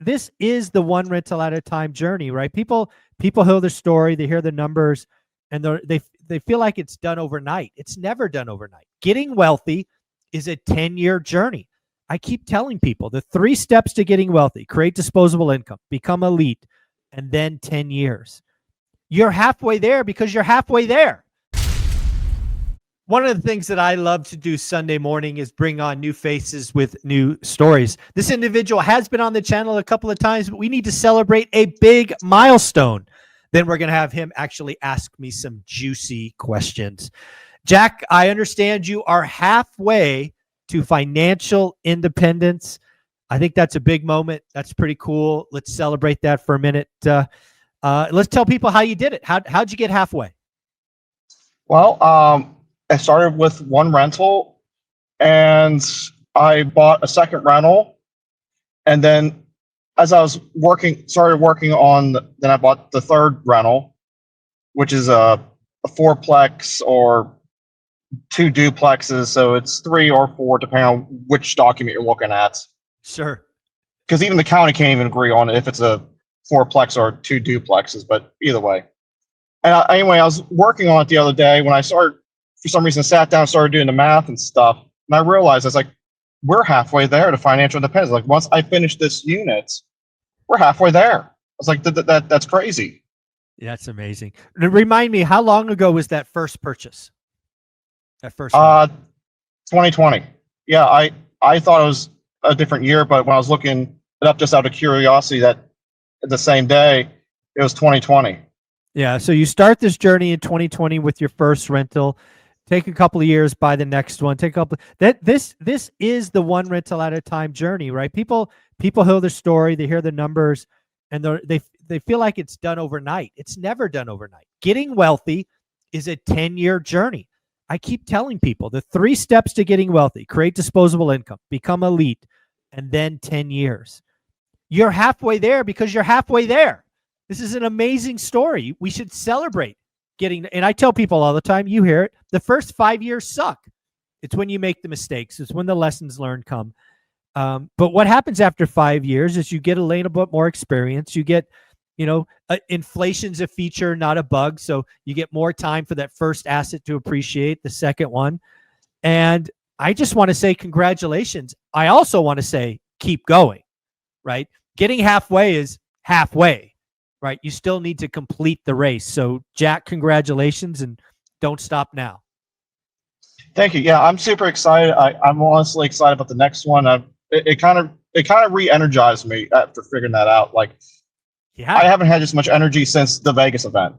this is the one rental at a time journey, right? People hear the story, they hear the numbers, and they feel like it's done overnight. It's never done overnight. Getting wealthy is a 10-year journey. I keep telling people the 3 steps to getting wealthy: create disposable income, become elite, and then 10 years. You're halfway there because you're halfway there. One of the things that I love to do Sunday morning is bring on new faces with new stories. This individual has been on the channel a couple of times, but we need to celebrate a big milestone. Then we're going to have him actually ask me some juicy questions. Jack, I understand you are halfway to financial independence. I think that's a big moment. That's pretty cool. Let's celebrate that for a minute. Let's tell people how you did it. How'd you get halfway? Well, I started with one rental, and I bought a second rental, and then as I was started working on, then I bought the third rental, which is a fourplex or 2 duplexes. So it's 3 or 4, depending on which document you're looking at. Sure. Because even the county can't even agree on it if it's a fourplex or 2 duplexes, but either way. And anyway, I was working on it the other day when I started, for some reason, sat down and started doing the math and stuff. And I realized, I was like, we're halfway there to financial independence. Like, once I finish this unit, we're halfway there. I was like, that's crazy. That's amazing. Remind me, how long ago was that first purchase? That first 2020. Yeah, I thought it was a different year, but when I was looking it up just out of curiosity, that the same day, it was 2020. Yeah, so you start this journey in 2020 with your first rental. Take a couple of years, buy the next one. Take a couple. This is the one rental at a time journey, right? People hear the story, they hear the numbers, and they feel like it's done overnight. It's never done overnight. Getting wealthy is a 10-year journey. I keep telling people the 3 steps to getting wealthy: create disposable income, become elite, and then 10 years. You're halfway there because you're halfway there. This is an amazing story. We should celebrate getting, and I tell people all the time, you hear it, the first 5 years suck. It's when you make the mistakes. It's when the lessons learned come. But what happens after 5 years is you get a little bit more experience. You get, inflation's a feature, not a bug. So you get more time for that first asset to appreciate, the second one. And I just want to say congratulations. I also want to say keep going, right? Getting halfway is halfway, right? You still need to complete the race. So Jack, congratulations, and don't stop now. Thank you. Yeah, I'm super excited. I'm honestly excited about the next one. It kind of re-energized me after figuring that out. Like, yeah, I haven't had this much energy since the Vegas event.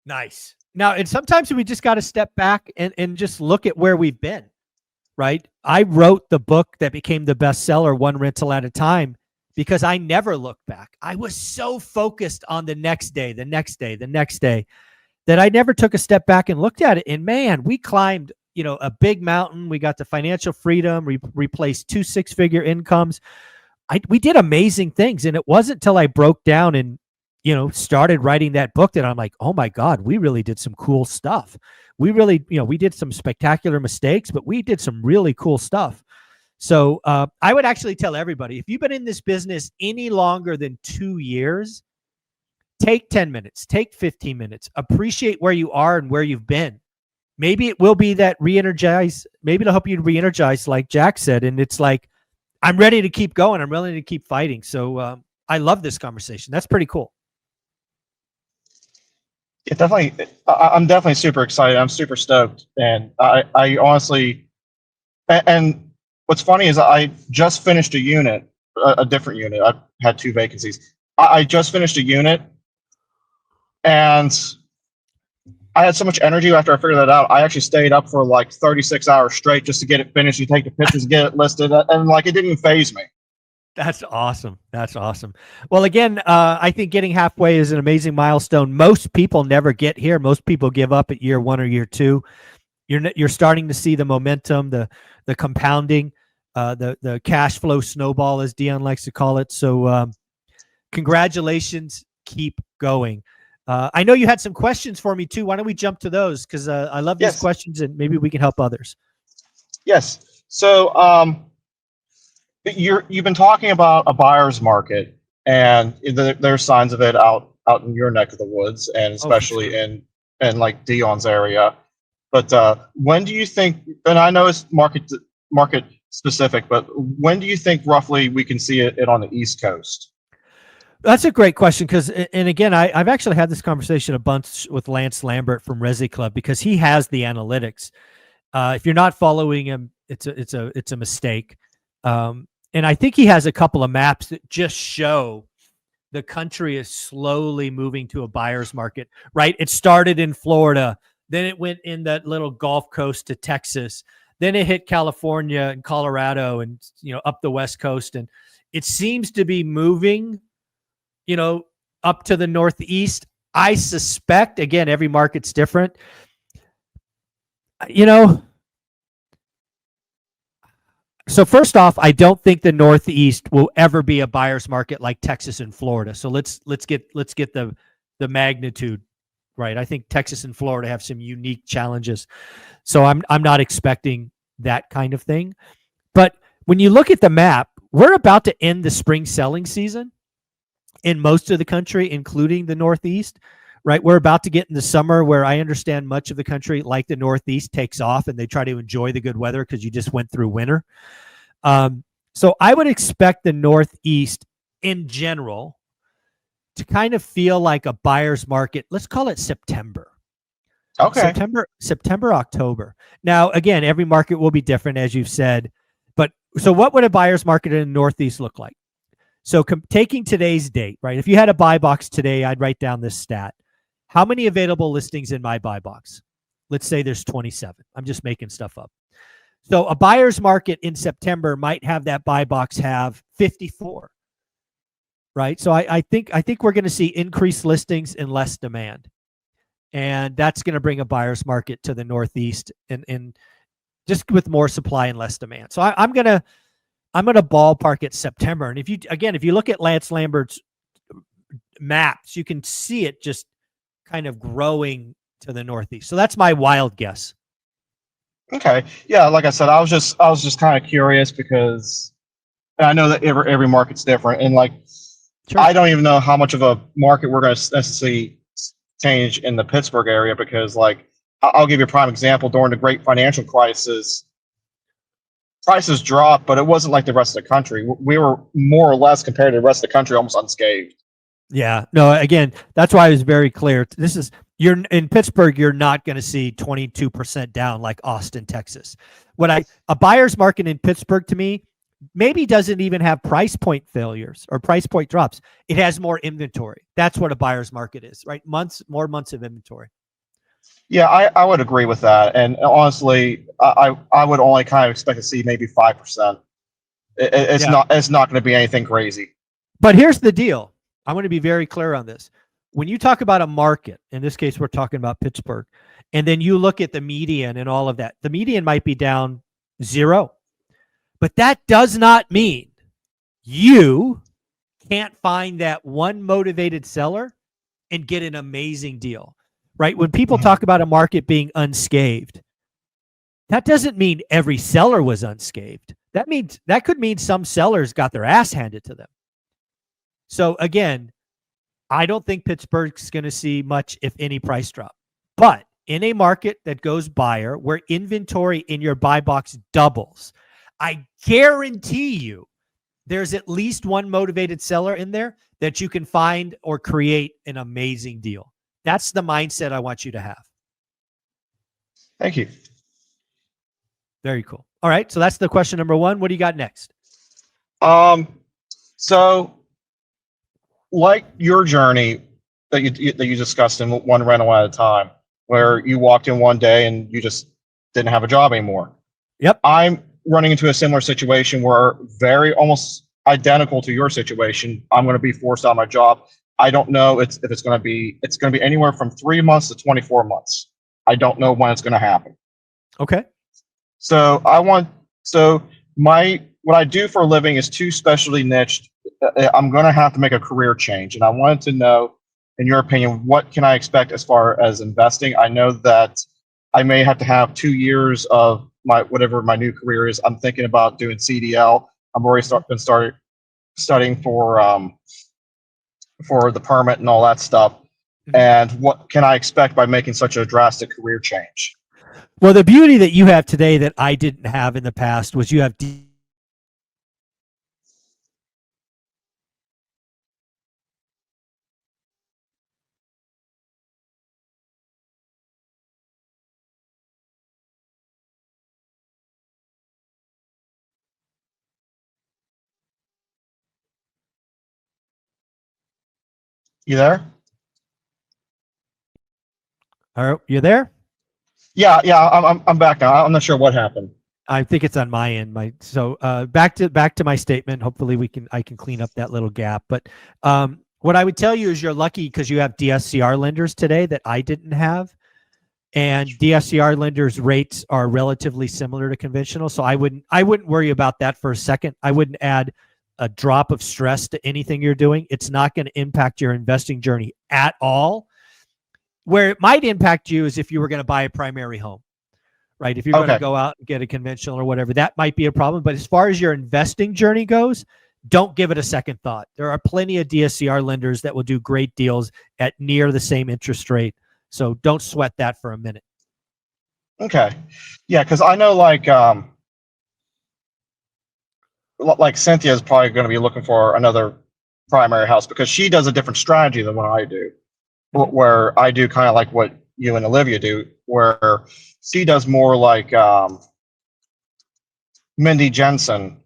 Nice. Now, and sometimes we just got to step back and just look at where we've been, right? I wrote the book that became the bestseller, One Rental at a Time, because I never looked back. I was so focused on the next day, the next day, the next day, that I never took a step back and looked at it. And man, we climbed, a big mountain. We got to financial freedom, replaced 2 6-figure incomes. We did amazing things. And it wasn't until I broke down and, started writing that book that I'm like, oh my God, we really did some cool stuff. We really, we did some spectacular mistakes, but we did some really cool stuff. So I would actually tell everybody, if you've been in this business any longer than 2 years, take 10 minutes, take 15 minutes, appreciate where you are and where you've been. Maybe it will be that re-energize. Maybe it'll help you to re-energize, like Jack said. And it's like, I'm ready to keep going. I'm ready to keep fighting. So I love this conversation. That's pretty cool. Yeah, definitely. I'm definitely super excited. I'm super stoked. And I honestly, and what's funny is I just finished a unit, a different unit. I've had 2 vacancies. I just finished a unit, and I had so much energy after I figured that out. I actually stayed up for like 36 hours straight just to get it finished. You take the pictures, get it listed, and like it didn't even faze me. That's awesome. That's awesome. Well, again, I think getting halfway is an amazing milestone. Most people never get here. Most people give up at year 1 or year 2. You're starting to see the momentum, the compounding, the cash flow snowball, as Dion likes to call it. So congratulations. Keep going. I know you had some questions for me too. Why don't we jump to those? Because I love these questions, and maybe we can help others. Yes. So you've been talking about a buyer's market, and there's signs of it out in your neck of the woods, and Oh, for especially sure. in like Dion's area. But when do you think? And I know it's market specific, but when do you think roughly we can see it on the East Coast? That's a great question because, and again, I've actually had this conversation a bunch with Lance Lambert from Resi Club because he has the analytics. If you're not following him, it's a mistake. And I think he has a couple of maps that just show the country is slowly moving to a buyer's market, right? It started in Florida, then it went in that little Gulf Coast to Texas, then it hit California and Colorado and, up the West Coast. And it seems to be moving, up to the Northeast. I suspect, again, every market's different. So first off, I don't think the Northeast will ever be a buyer's market like Texas and Florida. So let's get the magnitude right. I think Texas and Florida have some unique challenges. So I'm not expecting that kind of thing. But when you look at the map, we're about to end the spring selling season in most of the country, including the Northeast. Right, we're about to get in the summer where I understand much of the country, like the Northeast, takes off and they try to enjoy the good weather because you just went through winter. So I would expect the Northeast in general to kind of feel like a buyer's market. Let's call it September. Okay. September, October. Now, again, every market will be different, as you've said. But so what would a buyer's market in the Northeast look like? So taking today's date, right? If you had a buy box today, I'd write down this stat. How many available listings in my buy box? Let's say there's 27. I'm just making stuff up. So a buyer's market in September might have that buy box have 54. Right? So I think we're going to see increased listings and less demand. And that's going to bring a buyer's market to the Northeast and just with more supply and less demand. So I'm gonna ballpark it September. And if you look at Lance Lambert's maps, you can see it just kind of growing to the Northeast. So that's my wild guess. Okay. Yeah, like I said, I was just kind of curious because I know that every market's different, and like Sure. I don't even know how much of a market we're going to necessarily change in the Pittsburgh area because, like, I'll give you a prime example. During the Great Financial Crisis, prices dropped, but it wasn't like the rest of the country. We were more or less compared to the rest of the country almost unscathed. Yeah. No, again, that's why I was very clear. You're in Pittsburgh, you're not going to see 22% down like Austin, Texas. A buyer's market in Pittsburgh to me maybe doesn't even have price point failures or price point drops. It has more inventory. That's what a buyer's market is, right? More months of inventory. Yeah, I would agree with that. And honestly, I would only kind of expect to see maybe 5%. It's not going to be anything crazy. But here's the deal. I want to be very clear on this. When you talk about a market, in this case, we're talking about Pittsburgh, and then you look at the median and all of that, the median might be down 0. But that does not mean you can't find that one motivated seller and get an amazing deal, right? When people talk about a market being unscathed, that doesn't mean every seller was unscathed. That could mean some sellers got their ass handed to them. So again, I don't think Pittsburgh's going to see much, if any, price drop. But in a market that goes buyer, where inventory in your buy box doubles, I guarantee you there's at least one motivated seller in there that you can find or create an amazing deal. That's the mindset I want you to have. Thank you. Very cool. All right. So that's the question number 1. What do you got next? So like your journey that you discussed in one rental at a time, where you walked in one day and you just didn't have a job anymore. Yep. I'm running into a similar situation where very almost identical to your situation. I'm going to be forced out of my job. I don't know if it's going to be anywhere from 3 months to 24 months. I don't know when it's going to happen. Okay. So what I do for a living is too specially niched. I'm going to have to make a career change, and I wanted to know, in your opinion, what can I expect as far as investing? I know that I may have to have 2 years of whatever my new career is. I'm thinking about doing CDL. I'm already been studying for for the permit and all that stuff. Mhm. And what can I expect by making such a drastic career change? Well, the beauty that you have today that I didn't have in the past was you have You there? you there? Yeah, yeah, I'm back now. I'm not sure what happened. I think it's on my end. Back to my statement. Hopefully I can clean up that little gap. But what I would tell you is you're lucky because you have DSCR lenders today that I didn't have, and DSCR lenders rates are relatively similar to conventional. So I wouldn't worry about that for a second. I wouldn't add a drop of stress to anything you're doing. It's not going to impact your investing journey at all. Where it might impact you is if you were going to buy a primary home, right? If you're going to Okay. go out and get a conventional or whatever, that might be a problem. But as far as your investing journey goes, don't give it a second thought. There are plenty of DSCR lenders that will do great deals at near the same interest rate. So don't sweat that for a minute. Okay. Yeah, because I know like Cynthia is probably going to be looking for another primary house because she does a different strategy than what I do. Mhm. Where I do kind of like what you and Olivia do, where she does more like Mindy Jensen,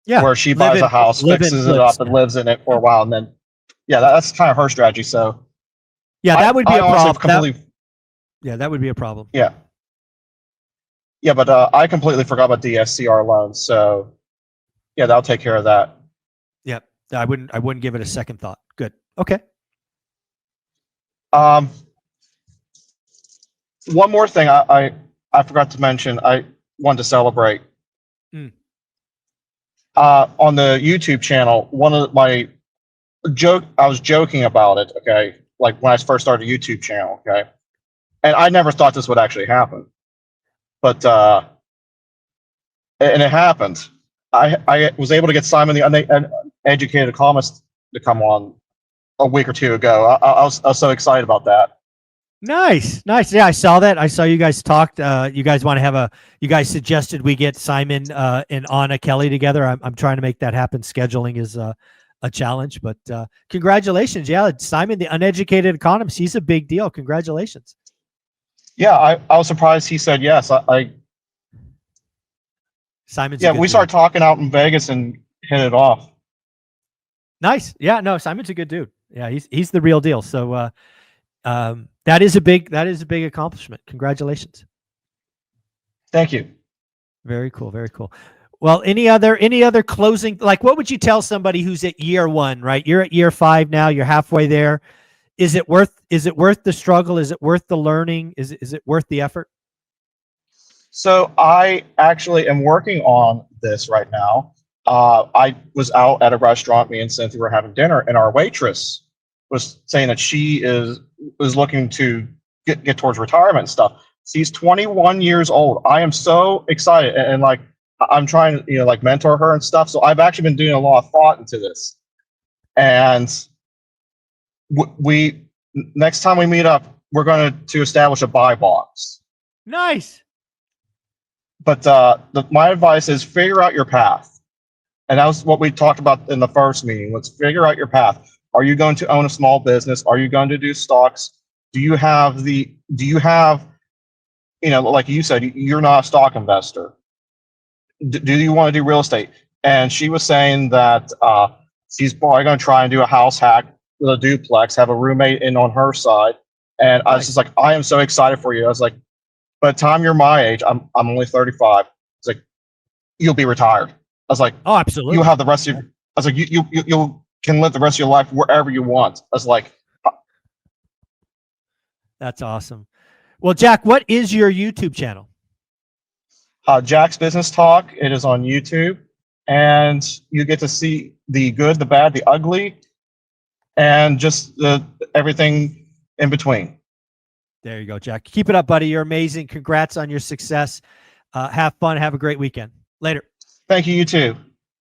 Yeah. where she buys a house, Live in fixes it flips. up, and lives in it for a while, and then yeah, that's kind of her strategy. So Yeah, that would be I a honestly problem. completely That would be a problem. yeah yeah, but I completely forgot about DSCR loans. So yeah, that'll take care of that. Yeah. I wouldn't give it a second thought. Good. Okay. Um, one more thing I forgot to mention. I wanted to celebrate. Mm. On the YouTube channel, one of my I was joking about it, okay, like when I first started a YouTube channel, okay, and I never thought this would actually happen, but and it happened. I was able to get Simon the uneducated economist to come on a week or two ago. I was so excited about that. Nice. Yeah, I saw that. I saw you guys talked. You guys want to have you guys suggested we get Simon and Anna Kelly together. I'm trying to make that happen. Scheduling is a challenge, but congratulations. Yeah, Simon, the uneducated economist, he's a big deal. Congratulations. Yeah, I was surprised he said yes. Simon's a Yeah, good we dude. started talking out in Vegas and hit it off. Nice. Yeah, no, Simon's a good dude. Yeah, he's the real deal. So that is a big accomplishment. Congratulations. Thank you. Very cool. Very cool. Well, any other closing, like what would you tell somebody who's at year one, right? You're at year 5 now, you're halfway there. Is it worth the struggle? Is it worth the learning? Is it worth the effort? So I actually am working on this right now. I was out at a restaurant. Me and Cynthia were having dinner, and our waitress was saying that she is looking to get towards retirement and stuff. She's 21 years old. I am so excited, and like I'm trying to like mentor her and stuff. So I've actually been doing a lot of thought into this. And we next time we meet up, we're going to establish a buy box. Nice. But my advice is figure out your path. And that was what we talked about in the first meeting. Let's figure out your path. Are you going to own a small business? Are you going to do stocks? Do you have, like you said, you're not a stock investor. Do you want to do real estate? And she was saying that she's probably going to try and do a house hack with a duplex, have a roommate in on her side. And I was just like, I am so excited for you. I was like, by the time you're my age, I'm only 35. It's like, you'll be retired. I was like, Oh, absolutely. you'll have the rest of your, I was like, you can live the rest of your life wherever you want. I was like, that's awesome. Well, Jack, what is your YouTube channel? Jack's Business Talk. It is on YouTube, and you get to see the good, the bad, the ugly, and just everything in between. There you go, Jack. Keep it up, buddy. You're amazing. Congrats on your success. Have fun. Have a great weekend. Later. Thank you. You too.